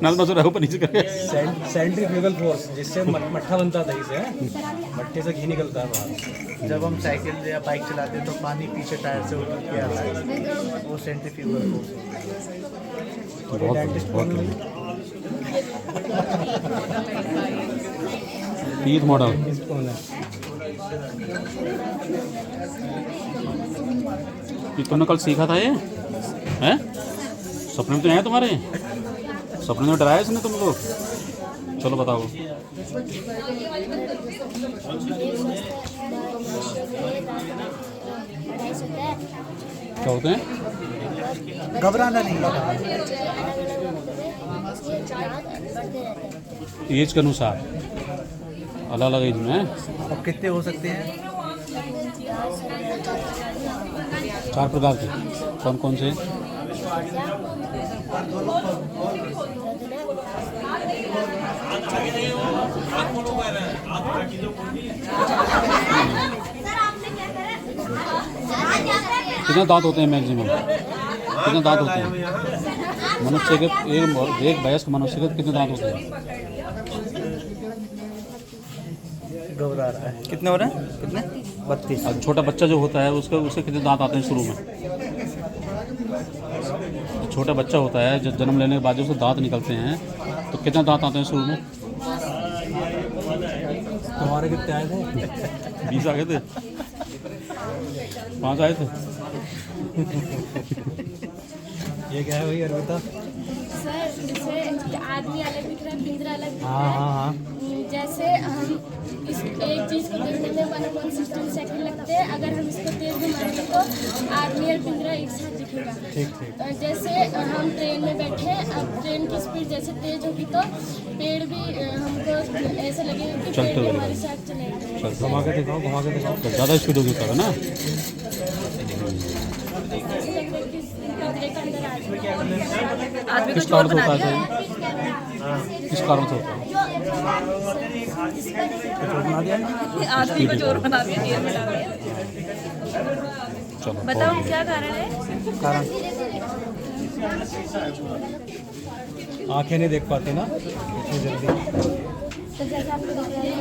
नल मसूर है ऊपर नीचे करके। सेंट्रीफ्यूगल फोर्स जिससे मट्ठा बनता था इसे, मट्ठे से घी निकलता है बाहर। जब हम साइकिल या बाइक चलाते हैं तो पानी पीछे टायर से उतर के आता है, वो सेंट्रीफ्यूगल फोर्स। बहुत ईद मॉडल ये तुमने कल सीखा था, ये हैं? सपने में तो आया तुम्हारे, सपने में डराया इसने तुमको। चलो बताओ। क्या होते हैं? घबराना नहीं। एज के अनुसार अलग अलग एज में अब कितने हो सकते हैं? 4 प्रकार के। कौन कौन से? कितने दांत होते हैं मैक्सिमम? कितने दांत होते हैं मनुष्य के? एक वयस्क मनुष्य के कितने दांत होते हैं? घबरा रहा है। कितने हो रहे हैं? कितने? 32। अब छोटा बच्चा जो होता है उसके कितने दांत आते हैं शुरू में? छोटा बच्चा होता है जब जन्म लेने के बाद जो उसके दांत निकलते हैं तो कितने दांत आते हैं शुरू में? तुम्हारे कितने आए थे? 20 आ गए थे, 5 आए थे। ये क्या है भाई अर्पिता? सर जैसे आदमी अलग दिख रहा है, पिंजरा अलग दिख हाँ रहा है। हाँ हाँ। जैसे हम इस एक चीज़ को देखने में 1.16 सेकंड लगते हैं, अगर हम इसको तेज घुमाएंगे तो आदमी और पिंजरा एक साथ दिखेगा। ठीक ठीक। जैसे हम ट्रेन में बैठे, अब ट्रेन की स्पीड जैसे तेज होगी तो पेड़ भी हमको ऐसे लगेगा कि चलते पेड़ भी हुए हमारे साथ चलेगा। घुमा के दिखाओ, घुमा के दिखाओ। तो ज़्यादा स्पीड होगी तब है ना? ऐसे लगता है कि पिंजरे के अंदर आदमी किस कारण से होता है सर? किस कारण से होता है? आदमी को चोर बना दिया, जेल में डाल दिया। चलो बताओ क्या कारण है? आंखें नहीं देख पाती ना इतनी जल्दी। तो जैसे आपको दिख रहा है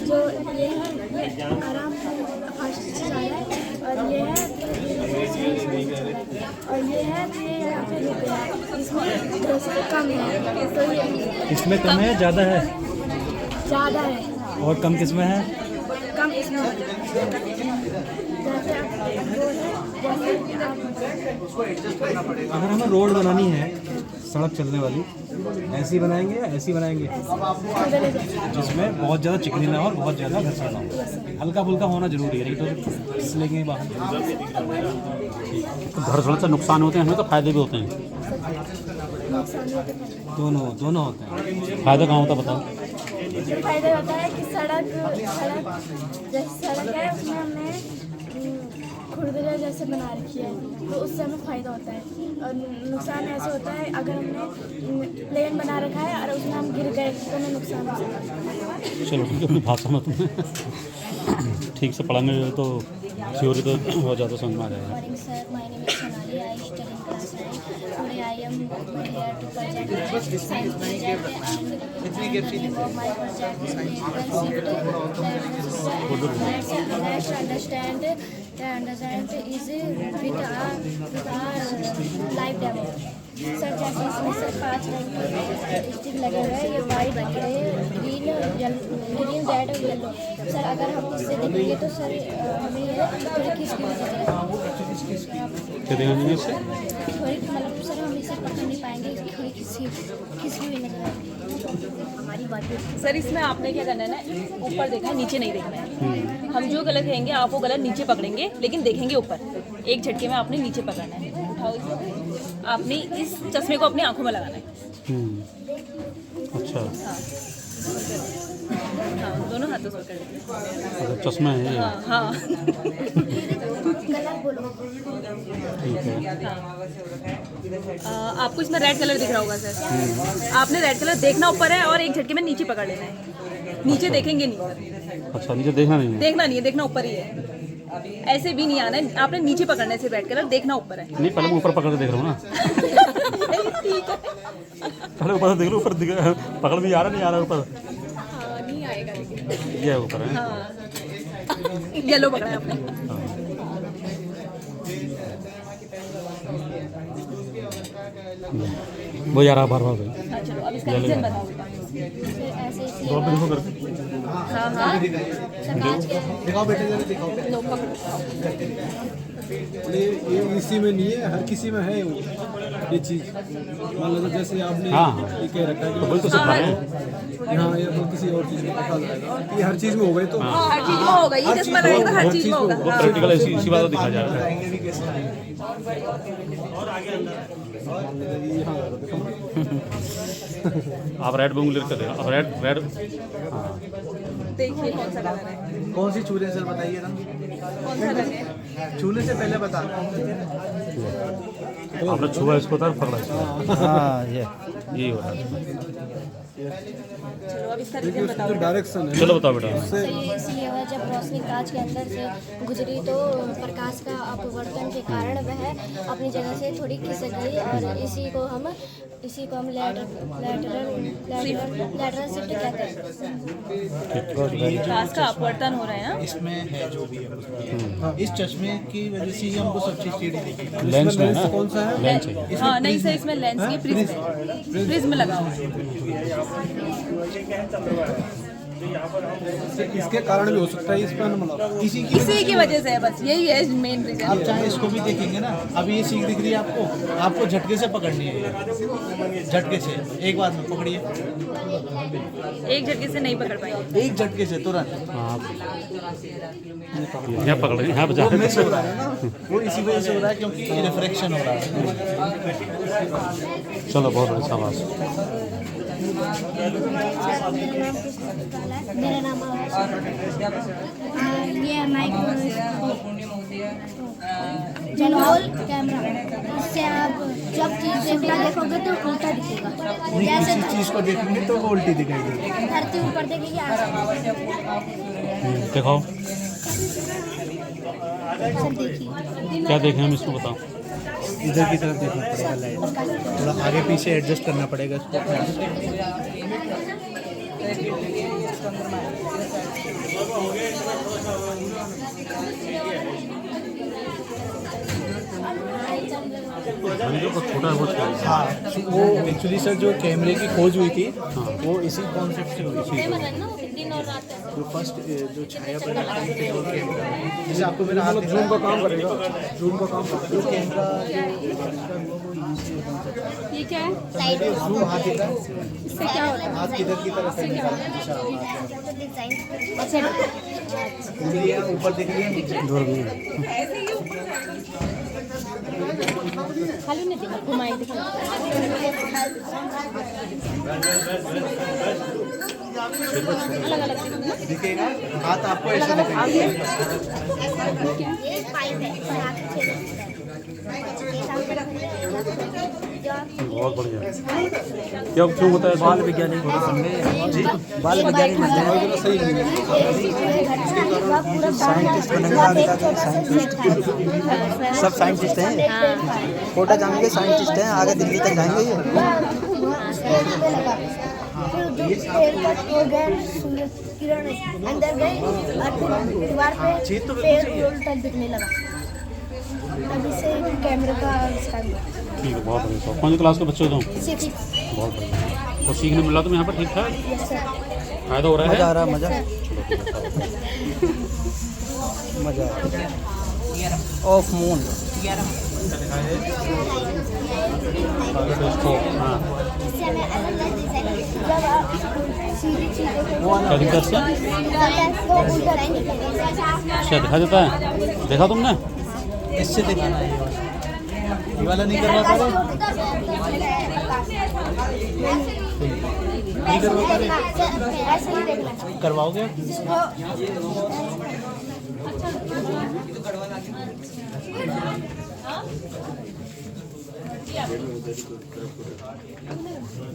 जो ये है ये आराम से फास्ट से जा रहा है, और ये है और ये है ये यहाँ पे रुक रहा है। इसमें प्रेशर कम है, तो ये इसमें कम है, ज़्यादा है? ज़्यादा है, और कम किस में है? कम इसमें है। जैसे आप अगर हमें रोड बनानी है, सड़क चलने वाली, ऐसी बनाएंगे या ऐसी बनाएंगे जिसमें बहुत ज़्यादा चिकनी ना हो और बहुत ज़्यादा घसा ना हो? हल्का फुल्का होना जरूरी है, नहीं तो इसलिए बाहर। घर्षण से नुकसान होते हैं हमें, तो फायदे भी होते हैं। दोनों दोनों होते हैं। फायदा कहाँ होता है बताओ? फायदा होता है कि सड़क जैसे सड़क है उसमें हमने खुरदरा जैसे बना रखी है, तो उससे हमें फ़ायदा होता है। और नुकसान ऐसे होता है अगर हमने प्लेन बना रखा है और उसमें हम गिर गए तो हमें नुकसान हो सकता है। चलो ठीक है, अपनी भाषा में तुम्हें ठीक से पढ़ाने तो थ्योरी तो बहुत ज़्यादा समझ में आ जाएगा। Morning sir, my name is Sonali. I study in class 9. Today I am here to present my science project and the name of my project is let's understand is with our live demo. Sir जैसे इसमें sir 5 रंग के stick लगे हुए हैं, ये white green green red और yellow. Sir अगर हम इससे देखेंगे तो सर हमें ये थोड़ी खिसकी क्या देखा इससे? थोड़ी मतलब सर हम इसे पकड़ नहीं पाएंगे, थोड़ी खिसकी हुई नजर आएगी हमारी बातें। सर इसमें आपने क्या करना है ना, ऊपर देखना है, नीचे नहीं देखना है। हम जो गलत कहेंगे आप वो गलत नीचे पकड़ेंगे, लेकिन देखेंगे ऊपर। एक झटके में आपने नीचे पकड़ना है। उठाओ इसे, आपने इस चश्मे को अपनी आंखों में लगाना है। अच्छा, हाँ, दोनों हाथों से पकड़ लीजिए। अच्छा चश्मा है ये? हाँ हाँ। ठीक है। आपको इसमें रेड कलर दिख रहा होगा सर। आपने रेड कलर देखना ऊपर है और एक झटके में नीचे पकड़ लेना है। नीचे देखेंगे नहीं सर, अच्छा नीचे देखना नहीं है? देखना नहीं है, देखना ऊपर ही है। ऐसे भी नहीं आना है, आपने नीचे पकड़ने से बैठ कर देखना ऊपर है। नहीं पहले मैं ऊपर पकड़ के देख रहा हूँ ना, ठीक है। पहले ऊपर से देख लो, ऊपर पकड़ में आ रहा नहीं आ रहा ऊपर, हाँ, नहीं आएगा लेकिन। ये है ऊपर है। हाँ येलो पकड़ा है आपने। वो यार बार बार भाई हाँ चलो अब इसका रीजन बताओ बेटा। फिर ऐसे इसी दो मिनट को करके हाँ हाँ सर कांच के दिखाओ बेटे जरा दिखाओ। लो पकड़ो। ये इसी में नहीं है, हर किसी में है वो ये चीज़। मान लो जैसे आपने हाँ। ये कह रखा है तो वही तो सिखा रहे हैं। कि हाँ ये तो किसी और चीज़ में रखा जाएगा, ये हर चीज़ में हो गई तो हाँ हर चीज में होगा, ये चश्मा लगेगा तो हर चीज में होगा। वो प्रैक्टिकल इसी बात को दिखा जा रहा है। आप रेड बूंग लिख कर देगा, अब रेड रेड हाँ देखिए कौन सा कलर है, कौन सी छूले सर बताइए ना, कौन सा रंग है। छूने से पहले बता। आपने छुआ इसको तो पकड़ा इसको, हाँ ये यही हो रहा है। चलो अब इसका रीजन बताओ। जो डायरेक्शन है चलो बताओ बेटा। सर ये इसलिए हुआ जब रोशनी कांच के अंदर से गुजरी तो प्रकाश का अपवर्तन के कारण वह अपनी जगह से थोड़ी खिसक गई और इसी को हम लैटरल शिफ्ट कहते हैं। प्रकाश का अपवर्तन हो रहा है ना, इसमें है जो भी है इस चश्मे की वजह से ही हमको सब चीज टेढ़ी दिखी। लेंस में है ना, कौन सा है? लेंस है। हाँ नहीं सर इसमें लेंस की प्रिज्म लगा हुआ है। इसके कारण भी हो सकता है, इस पर मतलब इसी की इसी की वजह से है, बस यही है मेन आप रीजन। चाहे इसको भी देखेंगे ना, अभी ये सीख दिख रही है आपको, आपको झटके से पकड़नी है ये। झटके से एक बार में पकड़िए, एक झटके से नहीं पकड़ पाएंगे। एक झटके से तुरंत। हाँ यहाँ पकड़ रहे हैं, यहाँ बजा वो मिस हो रहा है ना, वो इसी वजह से हो रहा है क्योंकि रिफ्रैक्शन हो रहा है। चलो बहुत बड़ी शाबाश। मेरा नाम ये जनरल कैमरा, इससे आप जब चीज़ देखना देखोगे तो उल्टा दिखेगा। जैसे किसी चीज को देखेंगे तो वो उल्टी दिखेगी। धरती ऊपर देखेगी दिखाओ सर देखिए क्या देखें हम, इसको बताओ। इधर की तरफ देखना पड़ेगा, लाइट थोड़ा आगे पीछे एडजस्ट करना पड़ेगा इसको। छोटा है वो हाँ वो एक्चुअली सर जो कैमरे की खोज हुई थी वो इसी कॉन्सेप्ट से हुई थी। जो फर्स्ट जो छाया बनाने के वो कैमरा, जैसे आपको मेरा हाथ दिख रहा है, का काम करेगा, जूम का काम जो कैमरा ये क्या है, साइड जूम हाथ दिख रहा है, इससे क्या होता है। हाथ किधर की तरफ है, उंगलियां ऊपर दिख रही है, नीचे खाली नहीं दिखा, घुमाई दिखा। अलग अलग दिखेगा, हाथ आपको ऐसे दिखेगा। ये पाइप है और आप बहुत बढ़िया। क्या क्यों होता है? बाल वैज्ञानिक बाल वैज्ञानिक सही नहीं है। सब साइंटिस्ट हैं, कोटा जाने के साइंटिस्ट हैं, आगे दिल्ली तक जाएंगे ये। किरण अंदर गई और दीवार पे पेड़ उल्टा दिखने लगा, तभी से कैमरे का आविष्कार हुआ। ठीक है, बहुत बढ़िया। कौन सी क्लास के बच्चे हो तुम? बहुत बढ़िया। तो सीखने मिल रहा तुम्हें यहाँ पर ठीक ठाक? फायदा हो रहा मजा आ है? रहा है, मजा आ रहा है। ऑफ मून हाँ इससे हमें अलग अलग डिजाइन, जब आप सीधी चीज़ों को क्या दिक्कत है? वो उल्टा लाइन निकलती है। अच्छा दिखा देता है, देखा तुमने? इससे दिखाना है, ये वाला नहीं करवा पा रहे, नहीं करवा पा रहे, ऐसे ही देखना करवाओगे?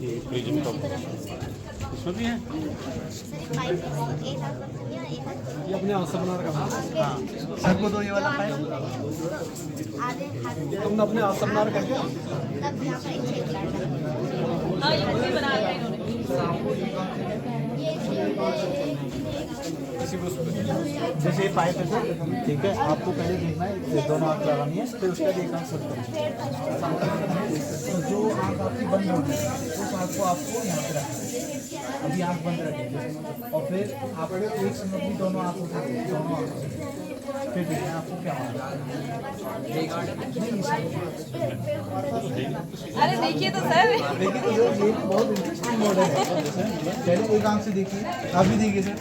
ये फ्रिज में कब इसमें भी है। ये अपने हाथ से बना रखा है। हाँ सर को दो ये वाला पाइप। तुमने अपने हाथ से बना रखा है। हाँ ये खुद ही बना रहे हैं इन्होंने। जैसे ये पाइप है सर, ठीक है, आपको पहले देखना है ये दोनों आँख लगानी है, फिर उसका देखना है सर तो जो आँख आपकी बंद होगी उस आँख को आपको यहाँ पे रखना है। अभी आँख बंद रखें और फिर आप एक समय भी दोनों आँखों से दोनों आँखों से फिर देखना है आपको क्या होगा। अरे देखिए तो सर। लेकिन ये बहुत इंटरेस्टिंग मॉडल है। पहले एक आँख से देखिए, अभी देखिए सर,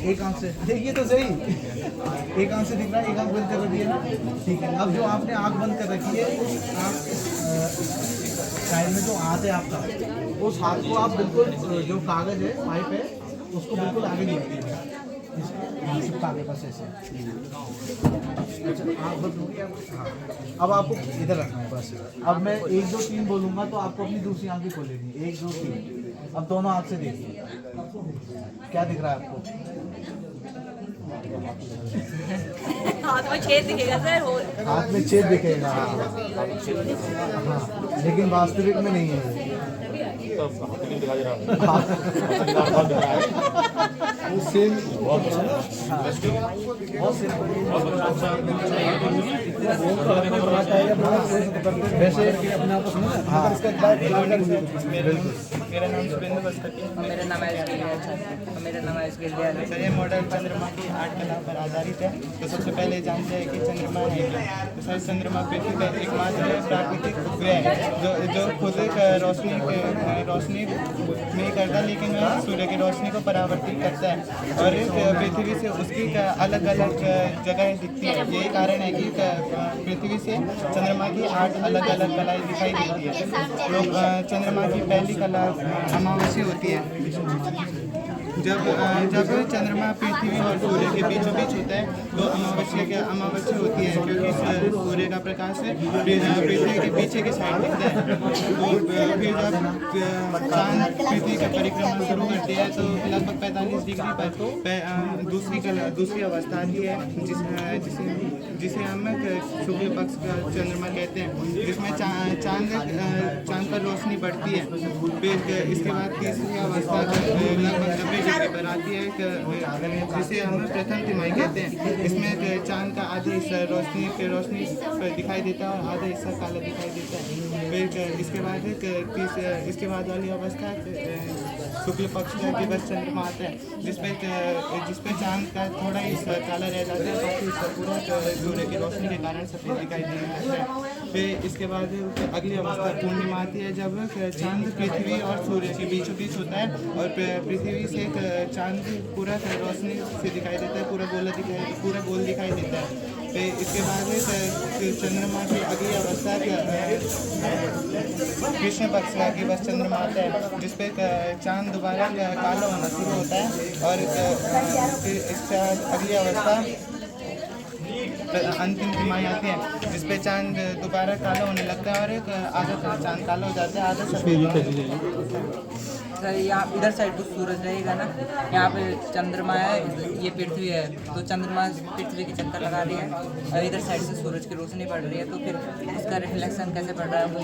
एक आँख से देखिए तो सही, एक आँख से दिख रहा है, एक आँख बंद कर रखी है ना, ठीक है। अब जो आपने आँख बंद कर रखी है उस आँख साइड में जो हाथ है आपका, उस हाथ को आप बिल्कुल जो कागज है पाइप है उसको बिल्कुल आगे ले लीजिए, चिपका के बस ऐसे। अच्छा आँख बंद हो गया। हाँ अब आपको इधर रखना है बस। अब मैं 1 2 3 बोलूँगा तो आपको अपनी दूसरी आँख भी खोल लेनी है। 1 2 3। अब दोनों आँख से देखिए क्या दिख रहा है आपको। हाथ में छेद दिखेगा सर। हो हाथ में छेद दिखेगा। हाँ लेकिन वास्तविक में नहीं है। सेम बहुत वैसे अपने आप को मेरा नाम सुरेंद्र बस्ती है। मेरा नाम है मेरा नाम है सर ये मॉडल चंद्रमा की 8 कला पर आधारित है। तो सबसे पहले जानते हैं कि चंद्रमा है क्या। तो सर चंद्रमा पृथ्वी का एकमात्र प्राकृतिक उपग्रह है जो खुद रोशनी नहीं करता, लेकिन वह सूर्य की रोशनी को परावर्तित करता है और पृथ्वी से उसकी अलग अलग जगहें दिखती है। यही कारण है कि पृथ्वी से चंद्रमा की 8 अलग अलग कलाएँ दिखाई देती है। तो चंद्रमा की पहली कला अमावस्या होती है। जब चंद्रमा पृथ्वी और सूर्य के बीचों बीच होता है तो अमावस्या होती है, क्योंकि सूर्य का प्रकाश पृथ्वी के पीछे की साइड दिखता है। तो फिर जब चांद पृथ्वी की परिक्रमा शुरू करती है तो लगभग 45 डिग्री पर दूसरी अवस्था आती है जिसे हम शुक्ल पक्ष का चंद्रमा कहते हैं, जिसमें चांद पर रोशनी बढ़ती है। फिर इसके बाद तीसरी अवस्था लगभग 90 डिग्री पर आती है जिसे हम प्रथम तिमाही कहते हैं। इसमें चांद का आधा हिस्सा रोशनी दिखाई देता है और आधा हिस्सा काला दिखाई देता है। फिर इसके बाद वाली अवस्था शुक्ल पक्ष का दिवस चंद्रमा आता है, जिसपे चांद का थोड़ा हिस्सा काला रह जाता है, बाकी हिस्सा पूरा सूर्य की रोशनी के कारण सफेद दिखाई देने लगता है। फिर इसके बाद अगली अवस्था पूर्णिमा आती है, जब चांद पृथ्वी और सूर्य के बीचों बीच होता है और पृथ्वी से चांद पूरा रोशनी से दिखाई देता है, पूरा गोल दिखाई देता है। फिर इसके बाद चंद्रमा की अगली अवस्था कृष्ण पक्ष का दिवस चंद्रमा आता है, जिसपे चांद दोबारा काला होना शुरू होता है और फिर इसका अगली अवस्था अंतिम तिमाही आती है, जिसपे चांद दोबारा काला होने लगता है और आधा चांद काला हो जाता है, आधा सफेद। सर यहाँ इधर साइड तो सूरज रहेगा ना, यहाँ पे चंद्रमा है, ये पृथ्वी है, तो चंद्रमा पृथ्वी की चक्कर लगा रही है और इधर साइड से सूरज की रोशनी पड़ रही है, तो फिर उसका रिफ्लेक्शन कैसे पड़ रहा है वो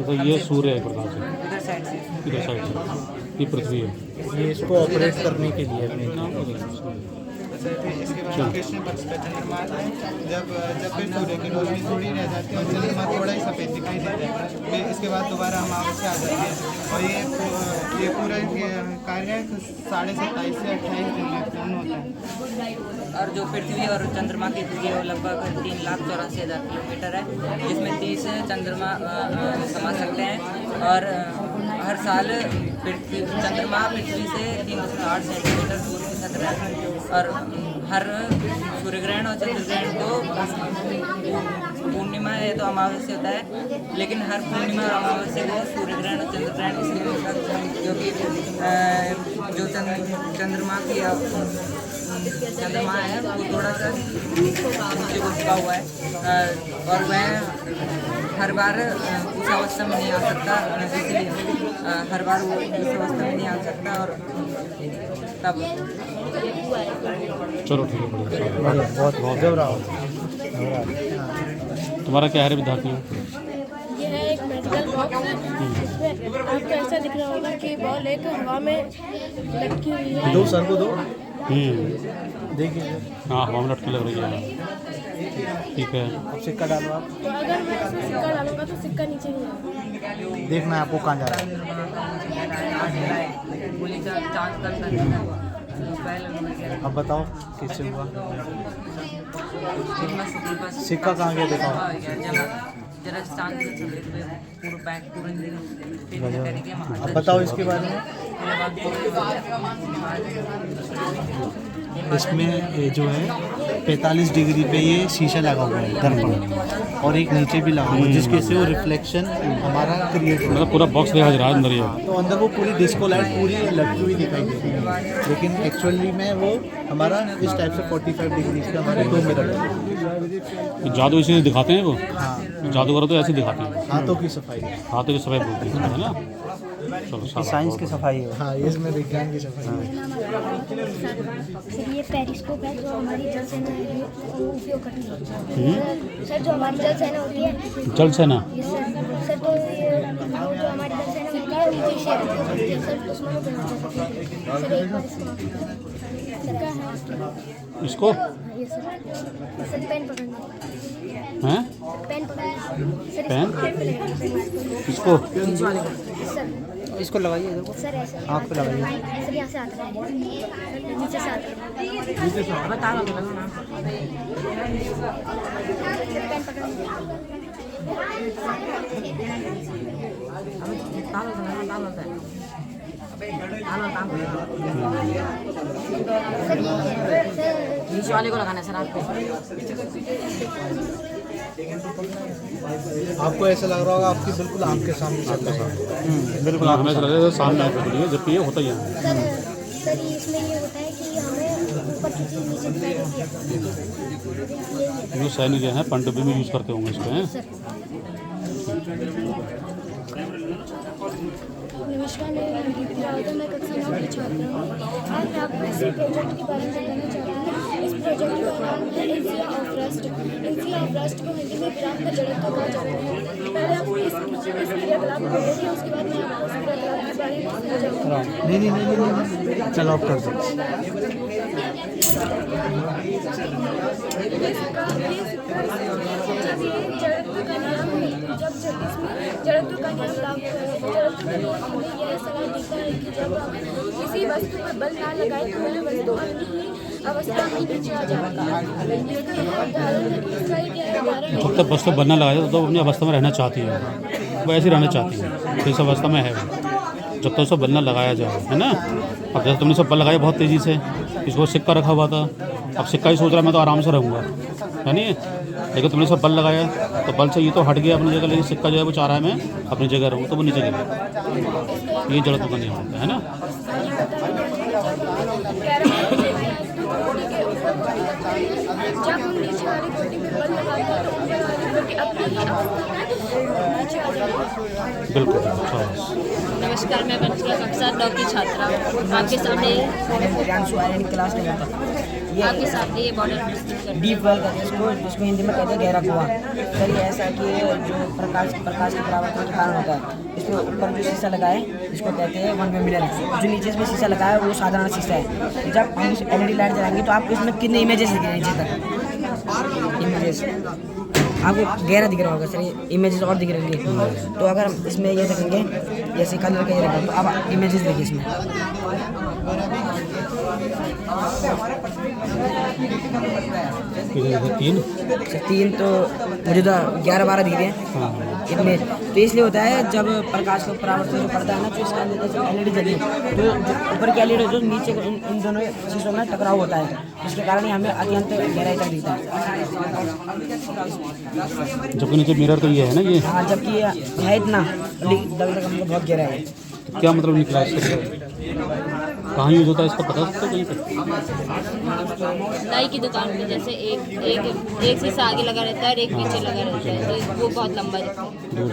तो ये सूर्य है प्रकाश है, इधर साइड से ये पृथ्वी है। ये इसको ऑपरेट करने के लिए इसके बाद कृष्ण पक्ष का चंद्रमा आता है, जब फिर सूर्य की रोशनी थोड़ी रह जाती है और चंद्रमा थोड़ा ही सफ़ेद दिखाई देता है। फिर इसके बाद दोबारा अमावस्या आ जाती है और ये पूरा कार्य 27.5 से 28 दिन में पूर्ण होता है। और जो पृथ्वी और चंद्रमा की दूरी है वो लगभग 3,84,000 किलोमीटर है, जिसमें 30 चंद्रमा समा सकते हैं और हर साल चंद्रमा पृथ्वी से 3.8 सेंटीमीटर दूर खिसक रहा है और हर सूर्य ग्रहण और चंद्र ग्रहण को पूर्णिमा है तो अमावस्या होता है, लेकिन हर पूर्णिमा और अमावस्या को सूर्य ग्रहण और चंद्र ग्रहण इसलिए होता है क्योंकि जो चंद्रमा की चंद्रमा है वो थोड़ा सा नीचे को झुका हुआ है और वह हर बार उस अवस्था में नहीं आ सकता, इसलिए हर बार वो उस अवस्था में नहीं आ सकता और तब चलो ठीक है, बढ़िया। बढ़िया, बहुत बहुत घबराओ। तुम्हारा क्या है रे विद्यार्थियों? ये है एक मेडिकल बॉक्स, इसमें आपको ऐसा दिख रहा होगा कि बॉल एक हवा में लटकी हुई है। दो सर को दो, देखिए, हाँ हवा में लटकी लग रही है। ठीक है, अब सिक्का डालो आप। तो अगर मैं इसमें सिक्का डालूंगा तो सिक्का नीचे नहीं आएगा। देखना है आपको कहाँ जा रहा है। अब बताओ किससे हुआ, सिक्का कहाँ गया दिखाओ। जरा शांत पूरा बैक पूरा अब बताओ इसके बारे में। इसमें ये जो है 45 डिग्री पे ये शीशा लगा हुआ है दर्पण, और एक नीचे भी लगा हुआ है जिसके से वो रिफ्लेक्शन हमारा क्रिएट होता मतलब पूरा बॉक्स दिखा रहा है अंदर ये। है। तो अंदर वो पूरी डिस्को लाइट पूरी लटकी हुई दिखाई देती है, लेकिन एक्चुअली में वो हमारा इस टाइप से 45 डिग्री पे हमारे 2 मिनट है। जादू इसी दिखाते हैं वो। हाँ, जादूगर तो ऐसे दिखाते हैं, हाथों की सफाई। हाथों की सफाई बोलती है ना। चलो साइंस की सफाई है। हाँ, इसमें विज्ञान की सफाई है। सर ये पेरिस्कोप है जो हमारी जल सेना उपयोग करती है। सर जो हमारी जल सेना होती है, जल सेना, ये सर तो ये वो जो हमारी जल सेना होती है उनकी शेयर होती है सर, दुश्मनों को नहीं सर। एक बार सिक्का है इसको ये सर पेन पकड़ना हैं, पेन पकड़ना सर, पेन? इसको हाथ पे लगाइए इसको सर, इसको लगाइए इधर को, सर ऐसे आँख पे लगाइए। सर यहाँ से हाथ लगाइए, नीचे से हाथ लगाइए। सर पेन पकड़ना नीचे वाले को लगाना है सर आप पे। आपको ऐसा लग रहा होगा आपकी बिल्कुल आँख के सामने चल रहा है। बिल्कुल हमें ऐसा लगेगा सामने आँख पकड़ी है, जबकि ये होता ही है। सर इसमें ये होता है कि हमें ऊपर की चीज़ नीचे दिखाई देती है। जो सैनिक हैं पनडुब्बी में यूज़ करते होंगे इसको, हैं? नमस्कार, मैं दीप्ति रावत, मैं कक्षा 9 की छात्रा हूँ। आज मैं आपको इसी प्रोजेक्ट के बारे में बताना चाहती हूँ। इस प्रोजेक्ट का नाम है इंसिया ऑफ रस्ट। इंसिया ऑफ रस्ट को हिंदी में विराम का जड़त्व कहा जाता है। पहले आपको इस क्रियाकलाप को देखिए, उसके बाद मैं आपको इस क्रियाकलाप के बारे में समझाऊँगी। नहीं, चलो आप कर दो। जड़त्व का नियम लागू है। जड़त्व का नियम हमें यह सलाह देता है कि जब हम किसी वस्तु पर बल ना लगाए तो वह वस्तु अपनी ही अवस्था में नीचे आ जाती है। इसका एक उदाहरण जब तक वस्तु बनना लगाया तो अपनी अवस्था में रहना चाहती है, वो ऐसी रहना चाहती है, तो इस अवस्था में है वो, जब तक उसको बनना लगाया जाए, है ना। अब जैसे तुमने सब बल लगाया बहुत तेज़ी से, इसको सिक्का रखा हुआ था, अब सिक्का ही सोच रहा मैं तो आराम से रहूँगा, है नहीं। लेकिन तुमने सब बल लगाया तो बल से ये तो हट गया अपनी जगह, लेकिन सिक्का जो है वो चाह रहा है मैं अपनी जगह रहूँ, तो वो नीचे गिर। ये जड़त्व का नियम होता है ना। जब हम नीचे वाली गोटी में बल लगाते हैं तो ऊपर वाली गोटी अपनी ही अवस्था में नीचे आ जाती है। बिल्कुल, अच्छा। नमस्कार, मैं पंचकला कक्षा 9 की छात्रा हूँ। आपके सामने क्लास में आपके सामने ये मॉडल प्रस्तुत कर डीप वेल कहते हैं इसको, जिसको हिंदी में कहते हैं गहरा कुआं। सर ये ऐसा है कि जो प्रकाश की परावर्तन के कारण होता है, इसमें ऊपर जो शीशा लगा है इसको कहते हैं वन वे मिरर। जो नीचे इसमें शीशा लगा है वो साधारण शीशा है। जब हम इस LED लाइट जलाएंगे तो आपको इसमें कितने इमेजेस दिख रहे हैं नीचे तक, इमेजेस आपको गहरा दिख रहा होगा सर, ये इमेजेस और दिख रहे हैं। तो अगर हम इसमें ये देखेंगे जैसे कलर का ये रखा तो अब इमेजेस देखिए इसमें। तीन तो मुझे तो 11-12 दिख रहे हैं इतने। तो इसलिए होता है जब प्रकाश का परावर्तन जो पड़ता है ना, तो इसका जैसे LED जली तो जो ऊपर की LED जो नीचे इन दोनों चीज़ों में टकराव होता है, जिसके कारण ही हमें अत्यंत गहराई तक दिखता है। जबकि नीचे मिरर तो ये है ना, ये हाँ, जबकि ये है इतना, लेकिन हमको बहुत गहरा है। क्या मतलब निकला इससे? कहाँ यूज़ होता है इसका पता सकते हो कहीं पे? नाई की दुकान में जैसे एक शीशा आगे लगा रहता है और एक पीछे लगा रहता है, तो वो बहुत लंबा रहता है। दूर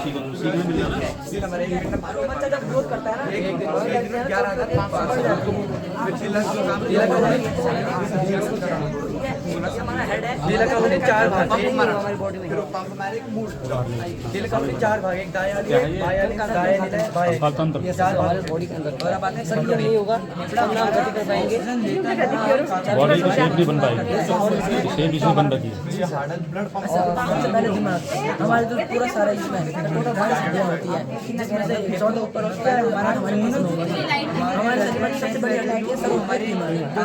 ठीक दिल का उन्हें 4 भाग हमारी बॉडी में, दिल का उन्हें 4 भाग, एक दाएं वाली है, बाएं वाली, दाएं वाली, बाएं, तंत्र ये 4 हमारे बॉडी के अंदर। और अब आते हैं सर, ये नहीं होगा तब ना गति कर पाएंगे, बॉडी की शेप नहीं बन पाएगी, शेप इसमें बन रही है। सबसे पहले दिमाग हमारे जो पूरा सारा इसमें टोटल 22 हड्डियां होती है, जिसमें से 14 ऊपर होता है, हमारे मसल होती है। हमारे शरीर में सबसे बड़ी हड्डी है सर हमारी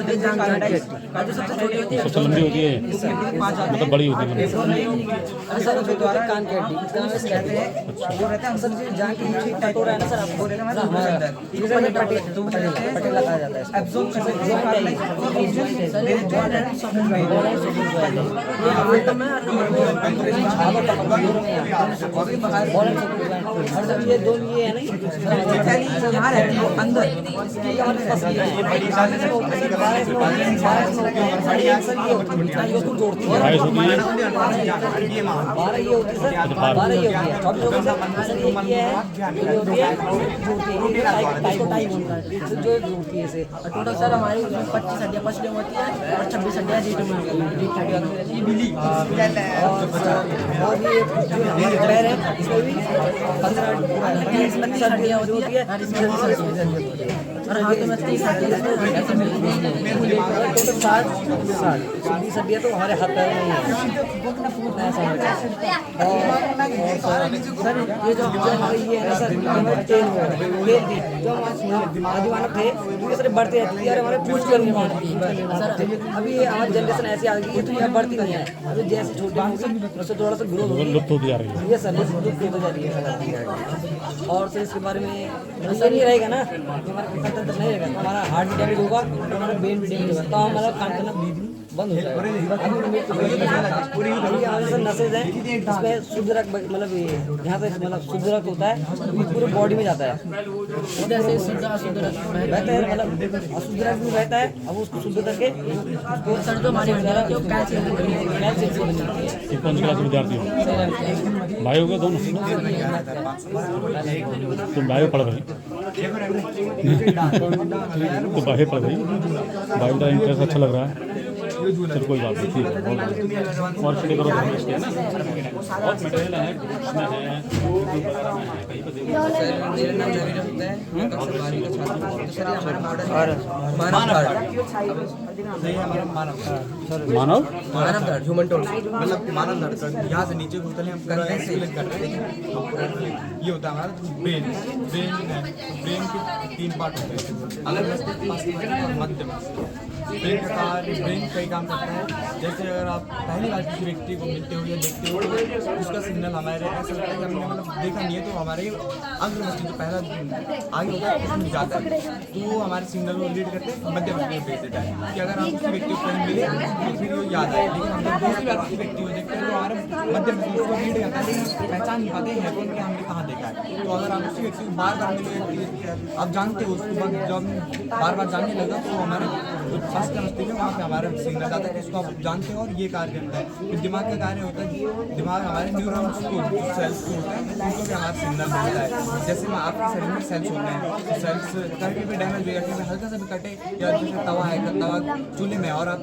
जो जांघ की हड्डी, और जो सबसे छोटी होती है सबसे लंबी होती है, मतलब बड़ी होती है। सर जो द्वारा कान की हड्डी इसका नाम कहते हैं, वो रहता है सर जो जांघ के नीचे कटोरा है ना सर, आपको पटेल लगाया जाता है, एब्जॉर्ब करने के लिए सर ये जॉइंट है, और जब ये दो ये है ना अंदर टोटल सर हमारी 25 हड्डियाँ पछले होती है और 26 हड्डियाँ जीट में होती है। और ये जो हमारे पैर है इसमें भी 15 हड्डियाँ होती है और हाथों में 30 हड्डियाँ, टोटल 60 हड्डियाँ तो हमारे हाथ पैर में ही है। सर ये जो हमारे ये है ना सर, हमारे तेल थी जो हमारे आदिमानव थे उनके सर बढ़ते रहती थी और हमारे पूछ करनी पड़ती थी सर। अभी हमारी जनरेशन ऐसी आ गई है तो ये बढ़ती नहीं है, अभी जैसे छोटे होंगे उससे थोड़ा सा ग्रोथ लुप्त होती जा रही है। ये सर लुप्त हो जा रही है। और सर इसके बारे में सर नहीं रहेगा ना, हमारा तंत्र नहीं रहेगा, हमारा हार्ट भी डैमेज होगा, हमारा ब्रेन भी डैमेज होगा, तो हमारा काम करना बंद हो जाएगा। सर नसेज है इसमें शुद्ध रक्त, मतलब यहाँ पे मतलब शुद्ध रक्त होता है ये पूरे बॉडी में जाता है, जैसे शुद्ध अशुद्ध रक्त बहता है, मतलब अशुद्ध रक्त भी बहता है। अब उसको शुद्ध करके सर जो हमारी कैल्शियम से बनी होती है। कौन सी क्लास के विद्यार्थी हो? भाई हो गए दोनों? तुम भाई पढ़ रही तो भाई पढ़ रही, भाई का इंटरेस्ट अच्छा लग रहा है, चल कोई बात नहीं, ठीक है। और स्टडी करो इसके ना, बहुत मटेरियल है इसमें है। मेरा नाम जमीर होता है, मैं कक्षा 12वीं का छात्र हूं। तो सर ये हमारा मॉडल है मानव धड़, ह्यूमन टोन, मतलब मानव धड़ यहाँ से नीचे को उतरने हम पूरा एक्सप्लेन कर रहे हैं। ये होता है हमारा ब्रेन, ब्रेन के 3 पार्ट होते हैं, अलग मध्य ब्रेन का कार्य, ब्रेन कई काम करता है। जैसे अगर आप पहली बार किसी व्यक्ति को मिलते हो या देखते हो तो उसका सिग्नल हमारे ऐसा लगता है कि हमने मतलब देखा नहीं है, तो हमारे अग्र मस्तिष्क जो पहला आगे होता है उसमें जाता है, तो वो हमारे सिग्नल को रीड करते हैं मध्य मस्तिष्क में भेज देता है कि अगर आप किसी व्यक्ति को कहीं मिले तो फिर वो याद आए। लेकिन हम जब दूसरी बार किसी व्यक्ति को देखते हैं तो हमारे मध्य मस्तिष्क को रीड करता है, लेकिन पहचान नहीं पाते हैं कौन कि हमने कहाँ देखा है। तो अगर आप उसी व्यक्ति को बार बार मिले, आप जानते हो उसके बाद जब बार बार जानने लगा तो हमारे स्वास्थ्य मस्तिष्क है वहाँ पे हमारा सिग्नल आता है कि इसको आप जानते हो और ये कार्य करता है। फिर दिमाग का कार्य होता है, दिमाग हमारे न्यूरॉन्स को सेल्स को होता है उनको भी हमारा सिग्नल मिलता है। जैसे में आपके शरीर में सेल्स होते हैं, सेल्स कहीं भी डैमेज हो जाती है, हल्का सा भी कटे या जैसे तवा है, तवा चूल्हे में और आप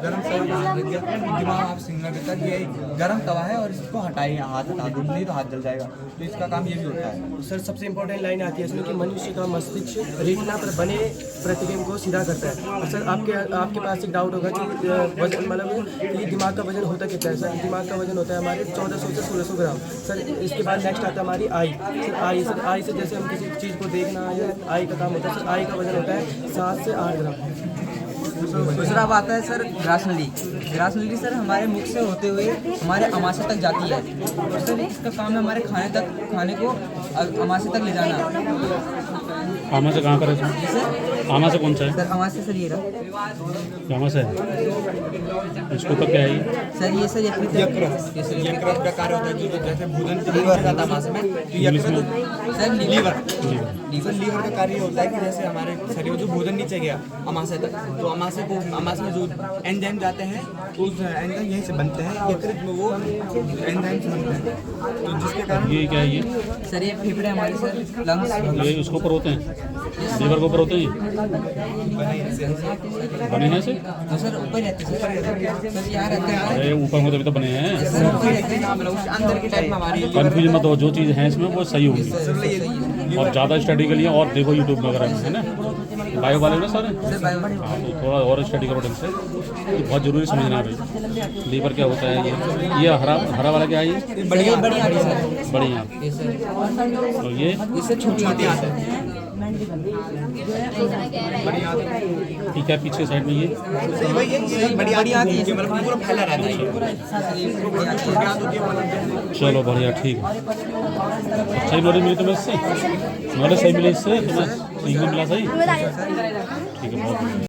गर्म से हाथ लग गया, दिमाग आप सिग्नल देता है ये गर्म तवा है और इसको हटाइए, हाथ हटा दो, नहीं तो हाथ जल जाएगा। तो इसका काम ये भी होता है। सर सबसे इम्पोर्टेंट लाइन आती है इसमें कि मनुष्य का मस्तिष्क रेटिना पर बने प्रतिबिंब को सीधा करता है। और सर आपके पास एक डाउट होगा कि वजन मतलब कि दिमाग का वजन होता कितना है। सर दिमाग का वजन होता है हमारे 1400 से 1600 ग्राम। सर इसके बाद नेक्स्ट आता है हमारी आई। सर आई से जैसे हम किसी चीज़ को देखना या आई का काम होता है, सर आई का वजन होता है 7 से 8 ग्राम। दूसरा बात है सर ग्रासनली। ग्रासनली सर हमारे मुख से होते हुए हमारे अमाशय तक जाती है, और सर इसका काम है हमारे खाने को अमाशय तक ले जाना। आमा से कहाँ करे थे? आमा से कौन सा है? सर आमा से सर ये रहा आमा से है। इसको ऊपर क्या है ये? सर ये सर यकृत का कार्य होता है कि जैसे भोजन लीवर जाता है आमाशय में तो यकृत सर लीवर का कार्य होता है कि जैसे हमारे शरीर में जो भोजन नीचे गया आमाशय तक तो आमाशय में जो एंजाइम जाते हैं उस एंजाइम यहीं से बनते हैं यकृत में वो एंजाइम से बनते हैं तो जिसके कारण ये क्या है ये? सर ये फेफड़े हमारे सर लंग्स ये उसके ऊपर होते हैं, लीवर के ऊपर होते हैं ये? बने हैं से? तो सर ऊपर रहते हैं सर यहाँ रहते हैं अरे ऊपर में तभी तो बने हैं। सर ऊपर रहते हैं अंदर के टाइप में हमारी कन्फ्यूज मत हो, जो चीज़ है इसमें वो सही होगी। और ज़्यादा स्टडी के लिए और देखो यूट्यूब वगैरह में, है ना? बायो वाले ना सारे, हाँ तो थोड़ा और स्टडी करो ढंग से, तो बहुत ज़रूरी समझना है भाई। लीवर क्या होता है ये हरा वाला क्या है ये? बढ़िया सर बढ़िया। और ये इससे छोटी आती है ठीक है, पीछे साइड में ये बड़ी आती है मतलब पूरा फैला रहता है चलो बढ़िया, ठीक है। सही नॉलेज मिली तुम्हें इससे? नॉलेज सही मिली इससे तुम्हें? सीखने मिला सही? ठीक है, बहुत बढ़िया।